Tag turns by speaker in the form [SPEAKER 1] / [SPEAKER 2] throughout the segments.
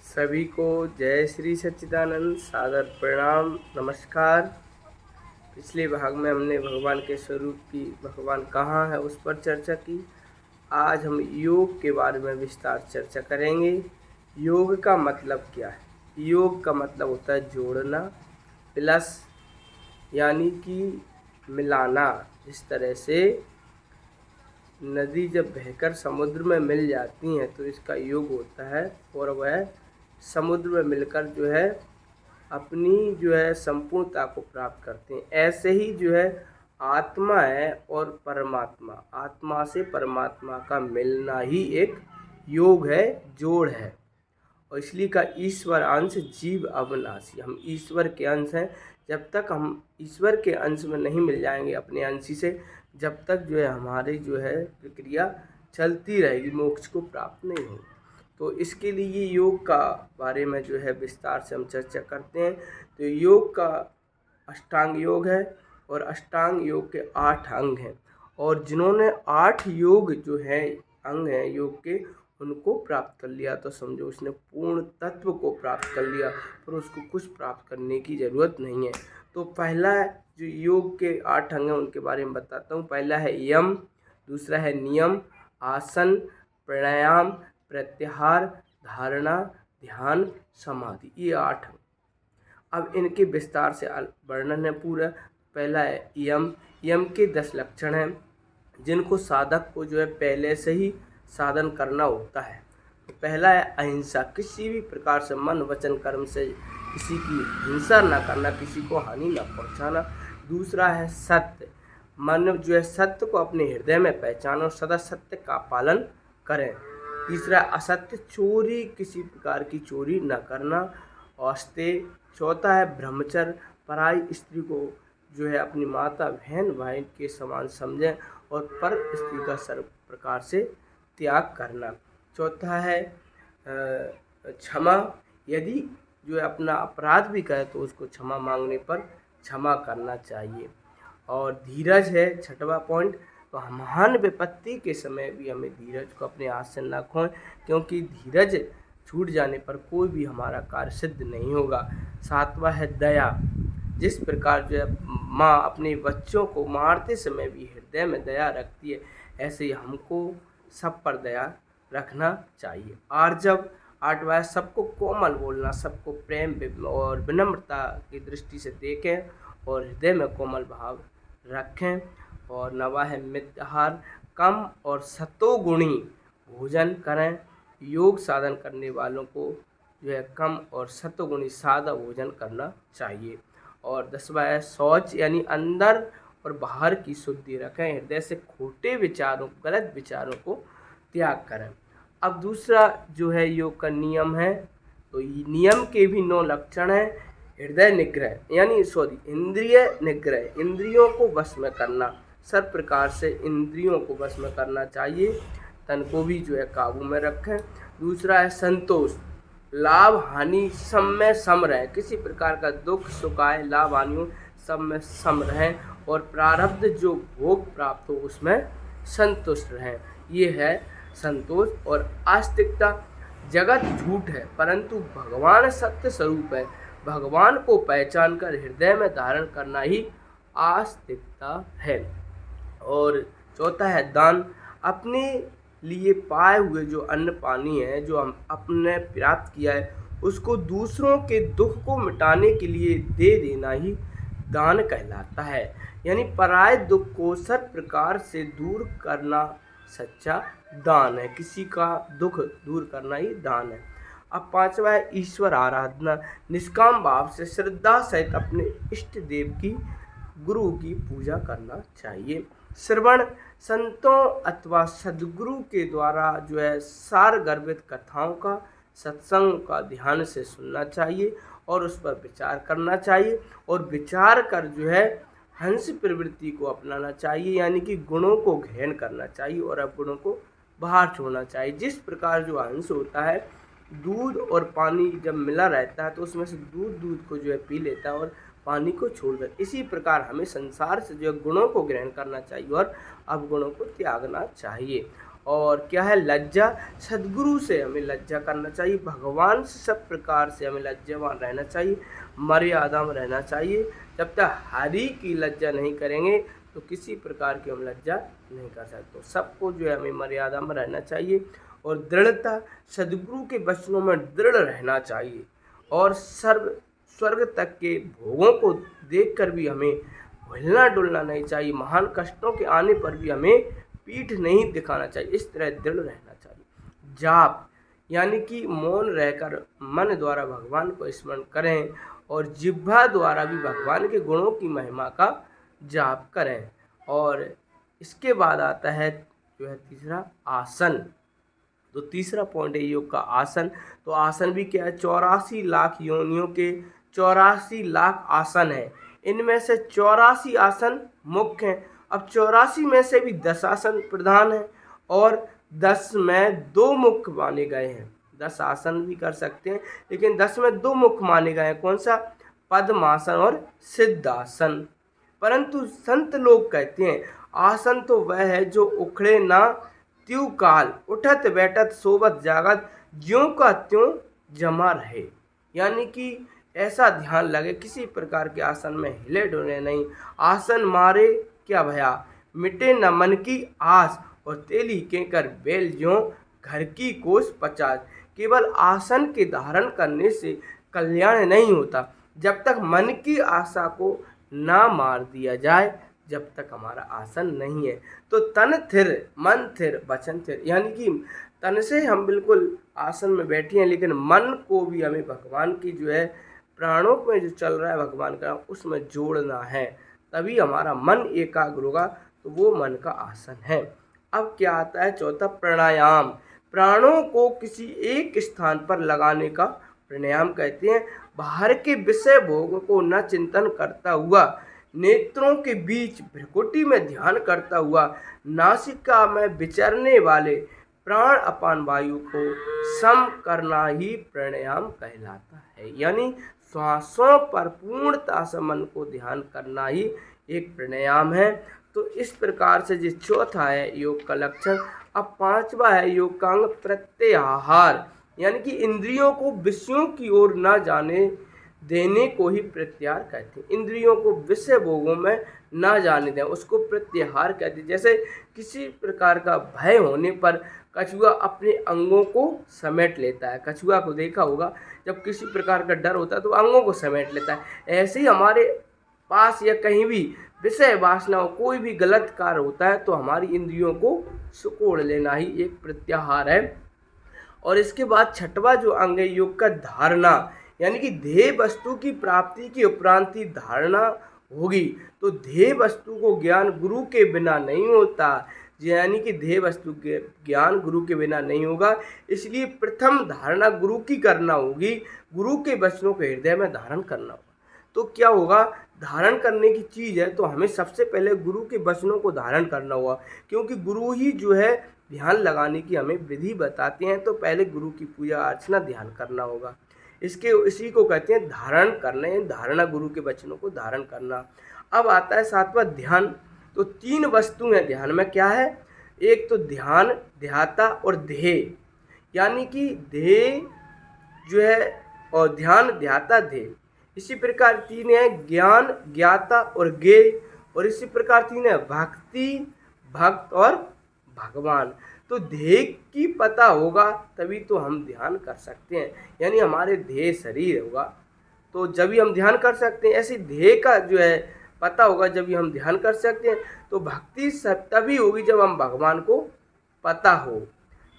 [SPEAKER 1] सभी को जय श्री सच्चिदानंद, सादर प्रणाम, नमस्कार। पिछले भाग में हमने भगवान के स्वरूप की, भगवान कहाँ है, उस पर चर्चा की। आज हम योग के बारे में विस्तार चर्चा करेंगे। योग का मतलब क्या है? योग का मतलब होता है जोड़ना, प्लस यानी कि मिलाना। जिस तरह से नदी जब बहकर समुद्र में मिल जाती हैं तो इसका योग होता है, और वह समुद्र में मिलकर अपनी संपूर्णता को प्राप्त करते हैं। ऐसे ही आत्मा है और परमात्मा, आत्मा से परमात्मा का मिलना ही एक योग है, जोड़ है। और इसलिए का ईश्वर अंश जीव अविनाशी, हम ईश्वर के अंश हैं। जब तक हम ईश्वर के अंश में नहीं मिल जाएंगे अपने अंशी से, जब तक हमारी प्रक्रिया चलती रहेगी, मोक्ष को प्राप्त नहीं होगी। तो इसके लिए योग का बारे में विस्तार से हम चर्चा करते हैं। तो योग का अष्टांग योग है, और अष्टांग योग के 8 अंग हैं। और जिन्होंने 8 योग अंग हैं योग के, उनको प्राप्त कर लिया तो समझो उसने पूर्ण तत्व को प्राप्त कर लिया, पर उसको कुछ प्राप्त करने की ज़रूरत नहीं है। तो पहला जो योग के 8 अंग हैं उनके बारे में बताता हूँ। पहला है यम, दूसरा है नियम, आसन, प्राणायाम, प्रत्याहार, धारणा, ध्यान, समाधि, ये 8 अंग। अब इनके विस्तार से वर्णन है पूरा। पहला है यम। यम के 10 लक्षण हैं जिनको साधक को पहले से ही साधन करना होता है। तो पहला है अहिंसा, किसी भी प्रकार से मन वचन कर्म से किसी की हिंसा ना करना, किसी को हानि ना पहुंचाना। दूसरा है सत्य, मन सत्य को अपने हृदय में पहचानो और सदा सत्य का पालन करें। तीसरा असत्य, चोरी, किसी प्रकार की चोरी न करना। औस्ते, चौथा है ब्रह्मचर्य, पराई स्त्री को अपनी माता बहन भाई के समान समझें और पर स्त्री का सर्व प्रकार से त्याग करना। चौथा है क्षमा, यदि अपना अपराध भी करे तो उसको क्षमा मांगने पर क्षमा करना चाहिए। और धीरज है 6वां पॉइंट। तो महान विपत्ति के समय भी हमें धीरज को अपने हाथ से न खोएं, क्योंकि धीरज छूट जाने पर कोई भी हमारा कार्य सिद्ध नहीं होगा। 7वां है दया, जिस प्रकार माँ अपने बच्चों को मारते समय भी हृदय में दया रखती है, ऐसे ही हमको सब पर दया रखना चाहिए। आर्जव, 8वां, सबको कोमल बोलना, सबको प्रेम और विनम्रता की दृष्टि से देखें और हृदय में कोमल भाव रखें। और 9वां है मिताहार, कम और सतोगुणी भोजन करें। योग साधन करने वालों को कम और सतोगुणी सादा भोजन करना चाहिए। और 10वां है शौच, यानी अंदर और बाहर की शुद्धि रखें, हृदय से खोटे विचारों, गलत विचारों को त्याग करें। अब दूसरा योग का नियम है। तो नियम के भी 9 लक्षण हैं। हृदय निग्रह, यानी इंद्रिय निग्रह, इंद्रियों को वश में करना, सब प्रकार से इंद्रियों को वश में करना चाहिए, तन को भी काबू में रखें। दूसरा है संतोष, लाभ हानि सब में सम रहें, किसी प्रकार का दुख सुख आए, लाभ हानि हो, सब में सम रहें। और प्रारब्ध जो भोग प्राप्त हो उसमें संतुष्ट रहें, ये है संतोष। और आस्तिकता, जगत झूठ है परंतु भगवान सत्य स्वरूप है, भगवान को पहचान कर हृदय में धारण करना ही आस्तिकता है। और चौथा है दान, अपने लिए पाए हुए जो अन्न पानी है, जो हम अपने प्राप्त किया है, उसको दूसरों के दुख को मिटाने के लिए दे देना ही दान कहलाता है। यानी पराये दुख को सब प्रकार से दूर करना सच्चा दान है, किसी का दुख दूर करना ही दान है। अब 5वां है ईश्वर आराधना, निष्काम भाव से श्रद्धा सहित अपने इष्ट देव की, गुरु की पूजा करना चाहिए। श्रवण, संतों अथवा सद्गुरु के द्वारा सार गर्भित कथाओं का, सत्संग का ध्यान से सुनना चाहिए और उस पर विचार करना चाहिए। और विचार कर हंस प्रवृत्ति को अपनाना चाहिए, यानी कि गुणों को ग्रहण करना चाहिए और अवगुणों को बाहर छोड़ना चाहिए। जिस प्रकार हंस होता है, दूध और पानी जब मिला रहता है तो उसमें से दूध को पी लेता है और पानी को छोड़ दे। इसी प्रकार हमें संसार से गुणों को ग्रहण करना चाहिए और अवगुणों को त्यागना चाहिए। और क्या है लज्जा, सद्गुरु से हमें लज्जा करना चाहिए, भगवान से सब प्रकार से हमें लज्जावान रहना चाहिए, मर्यादा में रहना चाहिए। जब तक हरि की लज्जा नहीं करेंगे तो किसी प्रकार की हम लज्जा नहीं कर सकते। सबको जो है हमें मर्यादा में रहना चाहिए और दृढ़ता, सद्गुरु के वचनों में दृढ़ रहना चाहिए और स्वर्ग तक के भोगों को देखकर भी हमें हिलना डुलना नहीं चाहिए। महान कष्टों के आने पर भी हमें पीठ नहीं दिखाना चाहिए, इस तरह दृढ़ रहना चाहिए। जाप यानी कि मौन रहकर मन द्वारा भगवान को स्मरण करें और जिह्वा द्वारा भी भगवान के गुणों की महिमा का जाप करें। और इसके बाद आता है जो है तीसरा आसन। तो तीसरा पॉइंट है योग का आसन। तो आसन भी क्या है, 84 लाख योनियों के 84 लाख आसन है। इनमें से 84 आसन मुख्य हैं। अब 84 में से भी 10 आसन प्रधान हैं और 10 में 2 मुख्य माने गए हैं। 10 आसन भी कर सकते हैं लेकिन 10 में 2 मुख्य माने गए हैं। कौन सा, पद्मासन और सिद्धासन। परंतु संत लोग कहते हैं आसन तो वह है जो उखड़े ना त्यों काल, उठत बैठत सोवत जागत ज्यों का त्यों जमा रहे। यानी कि ऐसा ध्यान लगे, किसी प्रकार के आसन में हिले डुले नहीं। आसन मारे क्या भया, मिटे न मन की आस, और तेली के कर बेल ज्यों घर की कोस 50। केवल आसन के धारण करने से कल्याण नहीं होता जब तक मन की आशा को ना मार दिया जाए, जब तक हमारा आसन नहीं है। तो तन थिर मन थिर वचन थिर, यानी कि तन से हम बिल्कुल आसन में बैठे हैं लेकिन मन को भी हमें भगवान की जो है प्राणों में जो चल रहा है भगवान का उसमें जोड़ना है, तभी हमारा मन एकाग्र होगा। तो वो मन का आसन है। अब क्या आता है चौथा, प्राणायाम। प्राणों को किसी एक स्थान पर लगाने का प्राणायाम कहते हैं। बाहर के विषय भोग को न चिंतन करता हुआ, नेत्रों के बीच भ्रिकुटी में ध्यान करता हुआ, नासिका में विचरने वाले प्राण अपान वायु को सम करना ही प्राणायाम कहलाता है। यानी श्वासों पर पूर्णता से मन को ध्यान करना ही एक प्राणायाम है। तो इस प्रकार से जो चौथा है योग का लक्षण। अब पांचवा है योग का अंग प्रत्याहार, यानी कि इंद्रियों को विषयों की ओर न जाने देने को ही प्रत्याहार कहते हैं। इंद्रियों को विषय भोगों में न जाने दें, उसको प्रत्याहार कहते हैं। जैसे किसी प्रकार का भय होने पर कछुआ अपने अंगों को समेट लेता है। कछुआ को देखा होगा, जब किसी प्रकार का डर होता है तो अंगों को समेट लेता है। ऐसे ही हमारे पास या कहीं भी विषय वासना कोई भी गलत कार्य होता है तो हमारी इंद्रियों को सुकोड़ लेना ही एक प्रत्याहार है। और इसके बाद छठवा जो अंग है योग का धारणा, यानी कि ध्येय वस्तु की प्राप्ति की उपरांत ही धारणा होगी। तो ध्येय वस्तु को ज्ञान गुरु के बिना नहीं होता, यानी कि ध्येय वस्तु के ज्ञान गुरु के बिना नहीं होगा। इसलिए प्रथम धारणा गुरु की करना होगी, गुरु के वचनों को हृदय में धारण करना होगा। तो क्या होगा, धारण करने की चीज़ है तो हमें सबसे पहले गुरु के वचनों को धारण करना होगा, क्योंकि गुरु ही जो है ध्यान लगाने की हमें विधि बताते हैं। तो पहले गुरु की पूजा अर्चना ध्यान करना होगा। इसी को कहते हैं धारण करना, धारणा गुरु के वचनों को धारण करना। अब आता है सातवां ध्यान। तो 3 वस्तु हैं ध्यान में, क्या है, एक तो ध्यान, ध्याता और ध्येय। यानी कि ध्येय जो है और ध्यान, ध्याता, ध्येय। इसी प्रकार 3 है ज्ञान, ज्ञाता और ज्ञेय। और इसी प्रकार 3 है भक्ति, भक्त और भगवान। तो ध्येय की पता होगा तभी तो हम ध्यान कर सकते हैं, यानी हमारे ध्येय शरीर होगा तो जब भी हम ध्यान कर सकते हैं। ऐसे ध्येय का जो है पता होगा जब भी हम ध्यान कर सकते हैं। तो भक्ति सब तभी होगी जब हम भगवान को पता हो।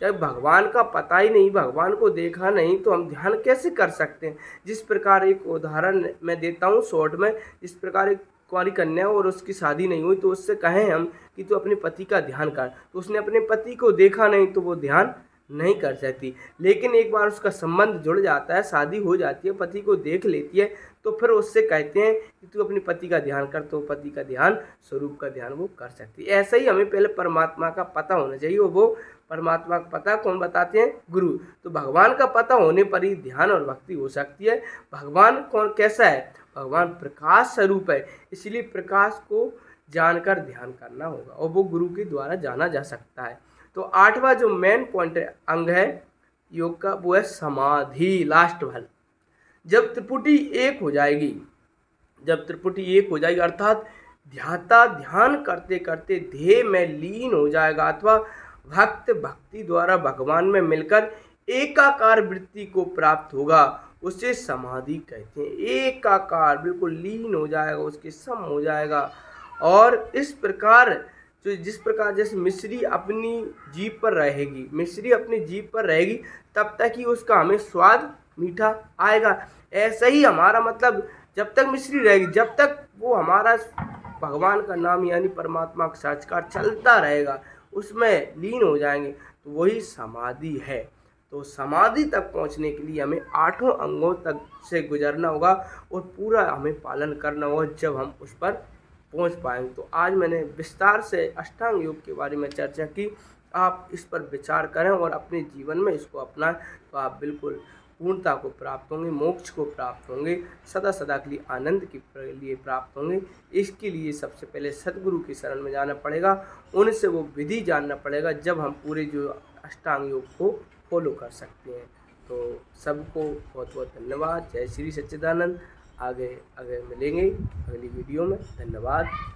[SPEAKER 1] जब भगवान का पता ही नहीं, भगवान को देखा नहीं, तो हम ध्यान कैसे कर सकते हैं। जिस प्रकार एक उदाहरण मैं देता हूँ शॉर्ट में, जिस प्रकार एक कुंवारी कन्या और उसकी शादी नहीं हुई तो उससे कहें हम कि तू अपने पति का ध्यान कर, तो उसने अपने पति को देखा नहीं तो वो ध्यान नहीं कर सकती। लेकिन एक बार उसका संबंध जुड़ जाता है, शादी हो जाती है, पति को देख लेती है, तो फिर उससे कहते हैं कि तू अपने पति का ध्यान कर, तो पति का ध्यान, स्वरूप का ध्यान वो कर सकती है। ऐसा ही हमें पहले परमात्मा का पता होना चाहिए, और वो परमात्मा का पता कौन बताते हैं, गुरु। तो भगवान का पता होने पर ही ध्यान और भक्ति हो सकती है। भगवान कौन कैसा है, भगवान प्रकाश स्वरूप है, इसलिए प्रकाश को जानकर ध्यान करना होगा और वो गुरु के द्वारा जाना जा सकता है। तो 8वां जो मेन पॉइंट है, अंग है योग का, वो है समाधि, लास्ट वाला। जब त्रिपुटी एक हो जाएगी, अर्थात ध्याता ध्यान करते करते ध्येय में लीन हो जाएगा, अथवा भक्त भक्ति द्वारा भगवान में मिलकर एकाकार वृत्ति को प्राप्त होगा, उसे समाधि कहते हैं। एकाकार, बिल्कुल लीन हो जाएगा, उसके सम हो जाएगा। और इस प्रकार जिस प्रकार जैसे मिश्री अपनी जीभ पर रहेगी, तब तक ही उसका हमें स्वाद मीठा आएगा। ऐसे ही हमारा मतलब जब तक मिश्री रहेगी, जब तक वो हमारा भगवान का नाम यानी परमात्मा का साक्षात्कार चलता रहेगा, उसमें लीन हो जाएंगे, तो वही समाधि है। तो समाधि तक पहुंचने के लिए हमें 8 अंगों तक से गुजरना होगा और पूरा हमें पालन करना होगा, जब हम उस पर पहुंच पाएंगे। तो आज मैंने विस्तार से अष्टांग योग के बारे में चर्चा की। आप इस पर विचार करें और अपने जीवन में इसको अपनाएं, तो आप बिल्कुल पूर्णता को प्राप्त होंगे, मोक्ष को प्राप्त होंगे, सदा सदा के लिए आनंद के लिए प्राप्त होंगे। इसके लिए सबसे पहले सद्गुरु की शरण में जाना पड़ेगा, उनसे वो विधि जानना पड़ेगा, जब हम पूरे जो अष्टांग योग को फॉलो कर सकते हैं। तो सबको बहुत बहुत धन्यवाद। जय श्री सच्चिदानंद। आगे मिलेंगे अगली वीडियो में। धन्यवाद।